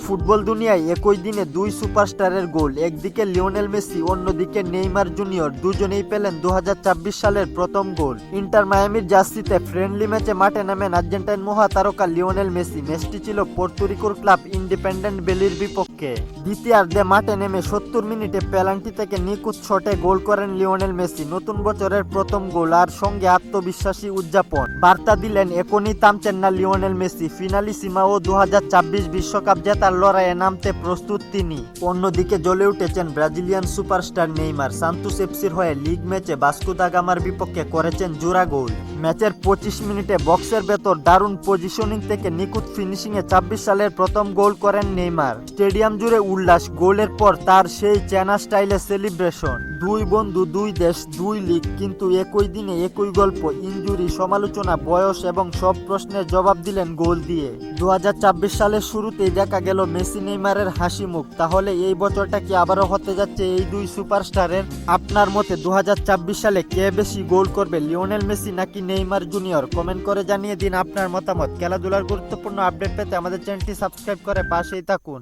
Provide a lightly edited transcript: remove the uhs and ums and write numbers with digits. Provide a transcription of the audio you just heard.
Football দুনিয়ায় একই দিনে দুই সুপারস্টারের গোল, একদিকে লিওনেল মেসি, অন্যদিকে নেইমার জুনিয়র, দুজনেই পেলেন 2024 সালের প্রথম গোল। ইন্টার মায়ামির জার্সিতে ফ্রেন্ডলি ম্যাচে মাঠে নামেন আর্জেন্টাইন মহাতারকা লিওনেল মেসি। ম্যাচটি ছিল পোর্তুরিকোর ক্লাব ইন্ডিপেন্ডেন্ট বেলির বিপক্ষে। দ্বিতীয়ার্ধে মাঠে নেমে 70 মিনিটে পেনাল্টি থেকে নিখুঁত শটে গোল করেন লিওনেল মেসি। নতুন বছরের প্রথম গোল আর সঙ্গে আত্মবিশ্বাসী উদযাপন। বার্তা দিলেন এখনই থামছেন না লিওনেল মেসি। ফিনালিসিমা ও 2026 বিশ্বকাপ জেতার লড়াইয়ে নামতে প্রস্তুত তিনি। অন্যদিকে জ্বলে উঠেছেন ব্রাজিলিয়ান সুপারস্টার নেইমার। সান্তোস এফসির হয়ে লিগ ম্যাচে ভাস্কো দা গামার বিপক্ষে করেছেন জোড়া গোল। ম্যাচের 25 মিনিটে বক্সের ভেতর দারুণ পজিশনিং থেকে নিখুঁত ফিনিশিংয়ে 26 সালের প্রথম গোল করেন নেইমার। স্টেডিয়াম জুড়ে উল্লাস। গোলের পর তার সেই চেনা স্টাইলে সেলিব্রেশন। দুই বন্ধু, দুই দেশ, দুই লিগ, কিন্তু একই দিনে একই গল্প। ইনজুরি, সমালোচনা, বয়স এবং সব প্রশ্নের জবাব দিলেন গোল দিয়ে। 2026 সালের শুরুতেই দেখা গেল মেসি নেইমারের হাসি মুখ। তাহলে এই বছরটা কি আবারও হতে যাচ্ছে এই দুই সুপারস্টারের? আপনার মতে 2026 সালে কে বেশি গোল করবে, লিওনেল মেসি নাকি নেইমার জুনিয়র? কমেন্ট করে জানিয়ে দিন আপনার মতামত। খেলাধুলার গুরুত্বপূর্ণ আপডেট পেতে আমাদের চ্যানেলটি সাবস্ক্রাইব করে পাশেই থাকুন।